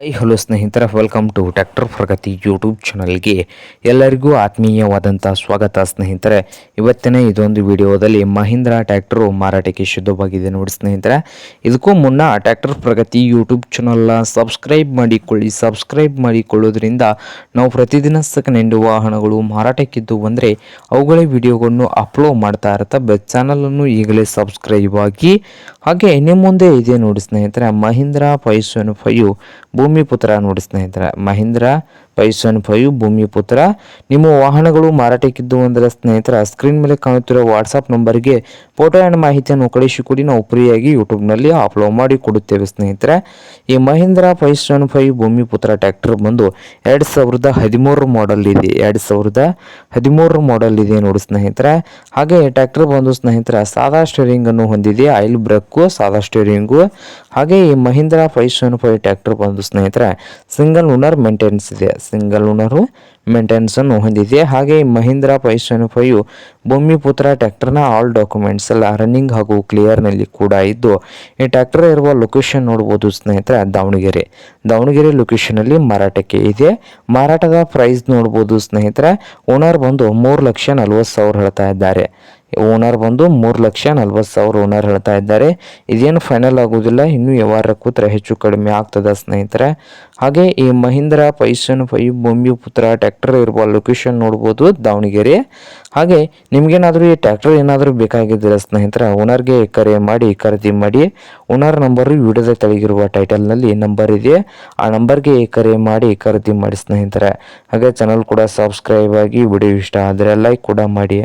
Hello ಸ್ನೇಹಿತರ, welcome to tractor Pragati YouTube ಚಾನಲ್ಗೆ ಎಲ್ಲರಿಗೂ ಆತ್ಮೀಯವಾದಂಥ ಸ್ವಾಗತ. ಸ್ನೇಹಿತರೆ, ಇವತ್ತಿನ ಇದೊಂದು ವಿಡಿಯೋದಲ್ಲಿ ಮಹೀಂದ್ರಾ ಟ್ರ್ಯಾಕ್ಟರು ಮಾರಾಟಕ್ಕೆ ಶುದ್ಧವಾಗಿದೆ ನೋಡಿ ಸ್ನೇಹಿತರೆ. ಇದಕ್ಕೂ ಮುನ್ನ ಟ್ರ್ಯಾಕ್ಟರ್ ಪ್ರಗತಿ ಯೂಟ್ಯೂಬ್ ಚಾನಲ್ನ ಸಬ್ಸ್ಕ್ರೈಬ್ ಮಾಡಿಕೊಳ್ಳೋದ್ರಿಂದ ನಾವು ಪ್ರತಿದಿನ ಸೆಕೆಂಡ್ ವಾಹನಗಳು ಮಾರಾಟಕ್ಕಿದ್ದು ಬಂದರೆ ಅವುಗಳ ವಿಡಿಯೋಗಳನ್ನು ಅಪ್ಲೋಡ್ ಮಾಡ್ತಾ ಇರುತ್ತೆ. ಚಾನಲನ್ನು ಈಗಲೇ ಸಬ್ಸ್ಕ್ರೈಬ್ ಆಗಿ. ಹಾಗೆ ನಿಮ್ಮ ಮುಂದೆ ಇದೆ ನೋಡಿ ಸ್ನೇಹಿತರೆ, ಮಹೀಂದ್ರಾ 575 ಭೂಮಿಪುತ್ರ ನೋಡಿ ಸ್ನೇಹಿತರೆ. ಮಹೀಂದ್ರಾ 575 ಭೂಮಿಪುತ್ರ. ನಿಮ್ಮ ವಾಹನಗಳು ಮಾರಾಟಕ್ಕಿದ್ದು ಅಂದರೆ ಸ್ನೇಹಿತರ ಸ್ಕ್ರೀನ್ ಮೇಲೆ ಕಾಣುತ್ತಿರೋ ವಾಟ್ಸಪ್ ನಂಬರ್ಗೆ ಫೋಟೋ ಆ್ಯಂಡ್ ಮಾಹಿತಿಯನ್ನು ಕಳಿಸಿಕೊಡಿ. ನಾವು ಫ್ರೀಯಾಗಿ ಯೂಟ್ಯೂಬ್ನಲ್ಲಿ ಅಪ್ಲೋಡ್ ಮಾಡಿ ಕೊಡುತ್ತೇವೆ ಸ್ನೇಹಿತರೆ. ಈ ಮಹೀಂದ್ರಾ 575 ಭೂಮಿಪುತ್ರ ಟ್ರ್ಯಾಕ್ಟರ್ ಬಂದು 2013 ಮಾಡೆಲ್ ಇದೆ. 2013 ಮಾಡೆಲ್ ಇದೆ ನೋಡಿ ಸ್ನೇಹಿತರೆ. ಹಾಗೆ ಟ್ರ್ಯಾಕ್ಟರ್ ಬಂದು ಸ್ನೇಹಿತರ ಸಾದಾ ಸ್ಟೇರಿಂಗ್ ಅನ್ನು ಹೊಂದಿದೆ. ಆಯಿಲ್ ಬ್ರೇಕು, ಸಾದಾ ಸ್ಟೇರಿಂಗು. ಹಾಗೆ ಈ ಮಹೀಂದ್ರಾ 575 ಟ್ರ್ಯಾಕ್ಟರ್ ಬಂದು ಸ್ನೇಹಿತರೆ ಸಿಂಗಲ್ ಓನರ್ ಮೇಂಟೆನೆನ್ಸ್ ಇದೆ. ಸಿಂಗಲ್ ಓನರು ಮೇಂಟೆನೆನ್ಸ್ ಅನ್ನು ಹೊಂದಿದೆ. ಹಾಗೆ ಮಹೀಂದ್ರಾ 575 ಭೂಮಿಪುತ್ರ ಟ್ರ್ಯಾಕ್ಟರ್ನ ಆಲ್ ಡಾಕ್ಯುಮೆಂಟ್ಸ್ ಎಲ್ಲ ರನ್ನಿಂಗ್ ಹಾಗೂ ಕ್ಲಿಯರ್ನಲ್ಲಿ ಕೂಡ ಇದ್ದು, ಈ ಟ್ರ್ಯಾಕ್ಟರ್ ಇರುವ ಲೊಕೇಶನ್ ನೋಡ್ಬೋದು ಸ್ನೇಹಿತರೆ, ದಾವಣಗೆರೆ ಲೊಕೇಶನಲ್ಲಿ ಮಾರಾಟಕ್ಕೆ ಇದೆ. ಮಾರಾಟದ ಪ್ರೈಸ್ ನೋಡ್ಬೋದು ಸ್ನೇಹಿತರೆ. ಓನರ್ ಬಂದು 3,40,000 ಹೇಳ್ತಾ ಇದ್ದಾರೆ. ಓನರ್ ಬಂದು 3,40,000 ಓನರ್ ಹೇಳ್ತಾ ಇದ್ದಾರೆ. ಇದೇನು ಫೈನಲ್ ಆಗೋದಿಲ್ಲ, ಇನ್ನೂ ವ್ಯವಹಾರ ಕೂತ್ರೆ ಹೆಚ್ಚು ಕಡಿಮೆ ಆಗ್ತದೆ ಸ್ನೇಹಿತರೆ. ಹಾಗೆ ಈ ಮಹೀಂದ್ರಾ 575 ಭೂಮಿಪುತ್ರ ಟ್ರ್ಯಾಕ್ಟರ್ ಇರುವ ಲೊಕೇಶನ್ ನೋಡ್ಬೋದು, ದಾವಣಗೆರೆ. ಹಾಗೆ ನಿಮ್ಗೇನಾದರೂ ಈ ಟ್ರ್ಯಾಕ್ಟರ್ ಏನಾದರೂ ಬೇಕಾಗಿದ್ದರೆ ಸ್ನೇಹಿತರೆ, ಓನರ್ಗೆ ಕರೆ ಮಾಡಿ ಖರೀದಿ ಮಾಡಿ. ಓನರ್ ನಂಬರು ವಿಡಿಯೋದ ತೆಳಗಿರುವ ಟೈಟಲ್ನಲ್ಲಿ ನಂಬರ್ ಇದೆ, ಆ ನಂಬರ್ಗೆ ಕರೆ ಮಾಡಿ ಖರೀದಿ ಮಾಡಿ ಸ್ನೇಹಿತರೆ. ಹಾಗೆ ಚಾನಲ್ ಕೂಡ ಸಬ್ಸ್ಕ್ರೈಬ್ ಆಗಿ. ವಿಡಿಯೋ ಇಷ್ಟ ಆದರೆ ಲೈಕ್ ಕೂಡ ಮಾಡಿ.